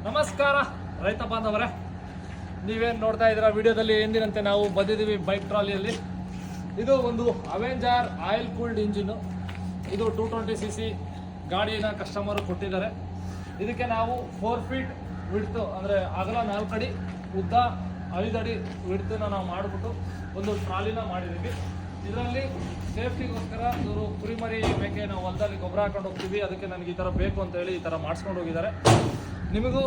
ನಮಸ್ಕಾರ ರೈತ ಬಾಂಧವರೇ, ನೀವೇನು ನೋಡ್ತಾ ಇದ್ದೀರಾ ವಿಡಿಯೋದಲ್ಲಿ ಎಂದಿನಂತೆ ನಾವು ಬಂದಿದ್ದೀವಿ ಬೈಕ್ ಟ್ರಾಲಿಯಲ್ಲಿ. ಇದು ಒಂದು ಅವೆಂಜರ್ ಆಯಿಲ್ ಕೂಲ್ಡ್ ಇಂಜಿನ್. ಇದು 220cc ಗಾಡಿನ ಕಸ್ಟಮರ್ ಕೊಟ್ಟಿದ್ದಾರೆ. ಇದಕ್ಕೆ ನಾವು 4 ಫೀಟ್ ವಿಡ್ತು ಅಂದರೆ ಅಗಲ 4 ಅಡಿ, ಉದ್ದ 5 ಅಡಿ ವಿಡ್ತನ್ನ ನಾವು ಮಾಡಿಬಿಟ್ಟು ಒಂದು ಟ್ರಾಲಿನ ಮಾಡಿದ್ದೀವಿ. ಇದರಲ್ಲಿ ಸೇಫ್ಟಿಗೋಸ್ಕರ ಇವರು ಕುರಿಮರಿ ಮೇಕೆ ನಾವು ಹೊಲದಲ್ಲಿ ಗೊಬ್ಬರ ಹಾಕೊಂಡು ಹೋಗ್ತೀವಿ, ಅದಕ್ಕೆ ನನಗೆ ಈ ಥರ ಬೇಕು ಅಂತ ಹೇಳಿ ಈ ಥರ ಮಾಡಿಸ್ಕೊಂಡು ಹೋಗಿದ್ದಾರೆ. ನಿಮಗೂ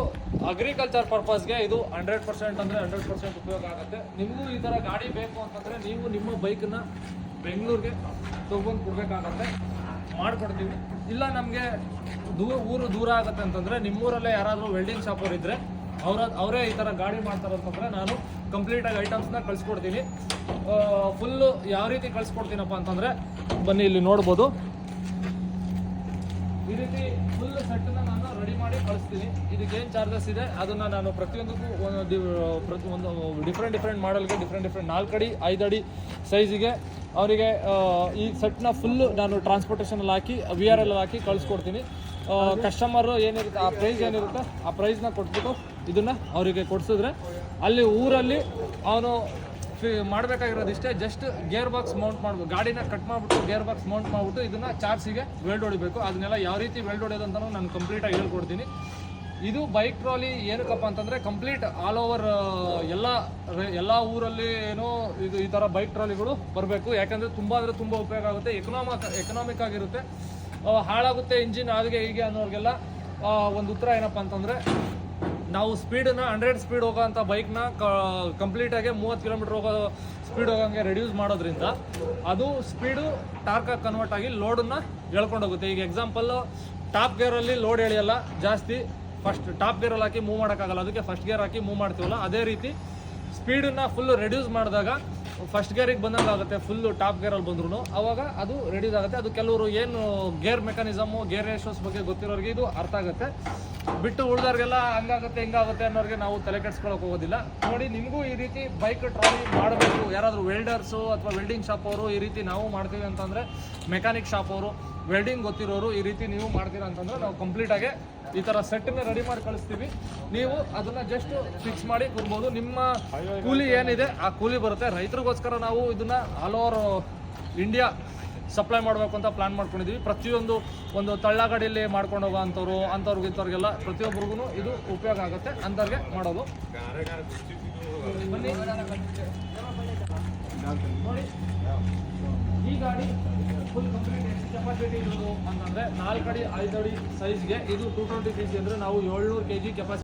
ಅಗ್ರಿಕಲ್ಚರ್ ಪರ್ಪಸ್ಗೆ ಇದು 100% ಅಂದರೆ 100% ಉಪಯೋಗ ಆಗುತ್ತೆ. ನಿಮಗೂ ಈ ಥರ ಗಾಡಿ ಬೇಕು ಅಂತಂದರೆ ನೀವು ನಿಮ್ಮ ಬೈಕನ್ನು ಬೆಂಗಳೂರಿಗೆ ತೊಗೊಂಡು ಕೊಡಬೇಕಾಗತ್ತೆ, ಮಾಡಿಕೊಡ್ತೀವಿ. ಇಲ್ಲ ನಮಗೆ ಊರು ದೂರ ಆಗುತ್ತೆ ಅಂತಂದರೆ ನಿಮ್ಮೂರಲ್ಲೇ ಯಾರಾದರೂ ವೆಲ್ಡಿಂಗ್ ಶಾಪ್ ಅವ್ರು ಇದ್ದರೆ ಅವರೇ ಈ ಥರ ಗಾಡಿ ಮಾಡ್ತಾರೆ ಅಂತಂದರೆ ನಾನು ಕಂಪ್ಲೀಟಾಗಿ ಐಟಮ್ಸ್ನ ಕಳಿಸ್ಕೊಡ್ತೀನಿ. ಫುಲ್ಲು ಯಾವ ರೀತಿ ಕಳಿಸ್ಕೊಡ್ತೀನಪ್ಪ ಅಂತಂದರೆ ಬನ್ನಿ ಇಲ್ಲಿ ನೋಡ್ಬೋದು. ಈ ರೀತಿ ಫುಲ್ ಸೆಟ್ಟನ್ನು ನಾನು ರೆಡಿ ಮಾಡಿ ಕಳಿಸ್ತೀನಿ. ಇದಕ್ಕೆ ಏನು ಚಾರ್ಜಸ್ ಇದೆ ಅದನ್ನು ನಾನು ಪ್ರತಿಯೊಂದಕ್ಕೂ ಒಂದು ಡಿಫ್ರೆಂಟ್ ಮಾಡಲ್ಗೆ ಡಿಫ್ರೆಂಟ್ 4 ಅಡಿ 5 ಅಡಿ ಸೈಜಿಗೆ ಅವರಿಗೆ ಈ ಸೆಟ್ನ ಫುಲ್ಲು ನಾನು ಟ್ರಾನ್ಸ್ಪೋರ್ಟೇಷನಲ್ಲಿ ಹಾಕಿ VRL ಹಾಕಿ ಕಳಿಸ್ಕೊಡ್ತೀನಿ. ಕಸ್ಟಮರು ಏನಿರುತ್ತೆ ಆ ಪ್ರೈಸ್ ಏನಿರುತ್ತೆ ಆ ಪ್ರೈಸ್ನ ಕೊಟ್ಬಿಟ್ಟು ಇದನ್ನು ಅವರಿಗೆ ಕೊಡಿಸಿದ್ರೆ ಅಲ್ಲಿ ಊರಲ್ಲಿ ಅವನು ಮಾಡಬೇಕಾಗಿರೋದು ಇಷ್ಟೇ, ಜಸ್ಟ್ ಗೇರ್ ಬಾಕ್ಸ್ ಮೌಂಟ್ ಮಾಡ್ಬೇಕು. ಗಾಡಿನ ಕಟ್ ಮಾಡಿಬಿಟ್ಟು ಗೇರ್ ಬಾಕ್ಸ್ ಮೌಂಟ್ ಮಾಡಿಬಿಟ್ಟು ಇದನ್ನು ಚಾರ್ಜಿಗೆ ವೆಲ್ಡ್ ಹೊಡಿಬೇಕು. ಅದನ್ನೆಲ್ಲ ಯಾವ ರೀತಿ ವೆಲ್ಡ್ ಹೊಡೆಯೋದು ಅಂತಲೂ ನಾನು ಕಂಪ್ಲೀಟಾಗಿ ಹೇಳ್ಕೊಡ್ತೀನಿ. ಇದು ಬೈಕ್ ಟ್ರಾಲಿ ಏನಕ್ಕಪ್ಪ ಅಂತಂದರೆ ಕಂಪ್ಲೀಟ್ ಆಲ್ ಓವರ್ ಎಲ್ಲ ಊರಲ್ಲಿ ಏನೋ ಇದು ಈ ಥರ ಬೈಕ್ ಟ್ರಾಲಿಗಳು ಬರಬೇಕು. ಯಾಕಂದರೆ ತುಂಬ ಉಪಯೋಗ ಆಗುತ್ತೆ, ಎಕನಾಮಿಕ್ ಆಗಿರುತ್ತೆ. ಹಾಳಾಗುತ್ತೆ ಇಂಜಿನ್ ಹಾಗೆ ಹೀಗೆ ಅನ್ನೋರಿಗೆಲ್ಲ ಒಂದು ಉತ್ತರ ಏನಪ್ಪ ಅಂತಂದರೆ, ನಾವು ಸ್ಪೀಡನ್ನ 100 ಸ್ಪೀಡ್ ಹೋಗೋಂಥ ಬೈಕ್ನ ಕಂಪ್ಲೀಟಾಗಿ 30 ಕಿಲೋಮೀಟ್ರ್ ಸ್ಪೀಡ್ ಹೋಗೋಂಗೆ ರೆಡ್ಯೂಸ್ ಮಾಡೋದ್ರಿಂದ ಅದು ಸ್ಪೀಡು ಟಾರ್ಕಾಗಿ ಕನ್ವರ್ಟ್ ಆಗಿ ಲೋಡನ್ನು ಎಳ್ಕೊಂಡೋಗುತ್ತೆ. ಈಗ ಎಕ್ಸಾಂಪಲ್ಲು ಟಾಪ್ ಗೇರಲ್ಲಿ ಲೋಡ್ ಎಳೆಯಲ್ಲ ಜಾಸ್ತಿ, ಫಸ್ಟ್ ಟಾಪ್ ಗೇರಲ್ಲಿ ಹಾಕಿ ಮೂವ್ ಮಾಡೋಕ್ಕಾಗಲ್ಲ, ಅದಕ್ಕೆ ಫಸ್ಟ್ ಗೇರ್ ಹಾಕಿ ಮೂವ್ ಮಾಡ್ತೀವಲ್ಲ, ಅದೇ ರೀತಿ ಸ್ಪೀಡನ್ನು ಫುಲ್ಲು ರೆಡ್ಯೂಸ್ ಮಾಡಿದಾಗ ಫಸ್ಟ್ ಗೇರಿಗೆ ಬಂದಂಗೆ ಆಗುತ್ತೆ. ಫುಲ್ಲು ಟಾಪ್ ಗೇರಲ್ಲಿ ಬಂದ್ರೂ ಅವಾಗ ಅದು ರೆಡ್ಯೂಸ್ ಆಗುತ್ತೆ. ಅದು ಕೆಲವರು ಏನು ಗೇರ್ ಮೆಕಾನಿಸಮು ಗೇರ್ ರೇಷೋಸ್ ಬಗ್ಗೆ ಗೊತ್ತಿರೋರಿಗೆ ಇದು ಅರ್ಥ ಆಗುತ್ತೆ. ಬಿಟ್ಟು ಉಳಿದವ್ರಿಗೆಲ್ಲ ಹಂಗಾಗುತ್ತೆ ಹಿಂಗಾಗುತ್ತೆ ಅನ್ನೋರಿಗೆ ನಾವು ತಲೆ ಕೆಡಿಸ್ಕೊಳ್ಳೋಕೆ ಹೋಗೋದಿಲ್ಲ. ನೋಡಿ, ನಿಮಗೂ ಈ ರೀತಿ ಬೈಕ್ ಟ್ರಾಲಿ ಮಾಡಬೇಕು, ಯಾರಾದರೂ ವೆಲ್ಡರ್ಸು ಅಥವಾ ವೆಲ್ಡಿಂಗ್ ಶಾಪ್ ಅವರು ಈ ರೀತಿ ನಾವು ಮಾಡ್ತೀವಿ ಅಂತಂದರೆ, ಮೆಕ್ಯಾನಿಕ್ ಶಾಪ್ ಅವರು ವೆಲ್ಡಿಂಗ್ ಗೊತ್ತಿರೋರು ಈ ರೀತಿ ನೀವು ಮಾಡ್ತೀರಾ ಅಂತಂದರೆ ನಾವು ಕಂಪ್ಲೀಟಾಗಿ ಈ ಥರ ಸೆಟ್ಟನ್ನು ರೆಡಿ ಮಾಡಿ ಕಳಿಸ್ತೀವಿ. ನೀವು ಅದನ್ನು ಜಸ್ಟ್ ಫಿಕ್ಸ್ ಮಾಡಿ ಕೊಡ್ಬೋದು. ನಿಮ್ಮ ಕೂಲಿ ಏನಿದೆ ಆ ಕೂಲಿ ಬರುತ್ತೆ. ರೈತರಿಗೋಸ್ಕರ ನಾವು ಇದನ್ನು ಆಲ್ ಓವರ್ ಇಂಡಿಯಾ ಸಪ್ಲೈ ಮಾಡಬೇಕು ಅಂತ ಪ್ಲ್ಯಾನ್ ಮಾಡ್ಕೊಂಡಿದ್ದೀವಿ. ಪ್ರತಿಯೊಂದು ಒಂದು ತಳ್ಳಗಾಡಿಯಲ್ಲಿ ಮಾಡ್ಕೊಂಡು ಹೋಗೋ ಅಂಥವ್ರಿಗೆ ಇಂಥವ್ರಿಗೆಲ್ಲ ಪ್ರತಿಯೊಬ್ಬರಿಗೂ ಇದು ಉಪಯೋಗ ಆಗುತ್ತೆ, ಅಂಥವ್ರಿಗೆ ಮಾಡೋದು. ನೋಡಿ, ಈ ಗಾಡಿ ಫುಲ್ ಕಂಪ್ಲೀಟ್ ಎಷ್ಟು ಕೆಪಾಸಿಟಿ ಇರೋದು ಅಂತಂದರೆ 4 ಅಡಿ 5 ಅಡಿ ಸೈಜ್ಗೆ ಇದು 220cc ಅಂದರೆ ನಾವು 700 kg ಕೆಪಾಸಿಟಿ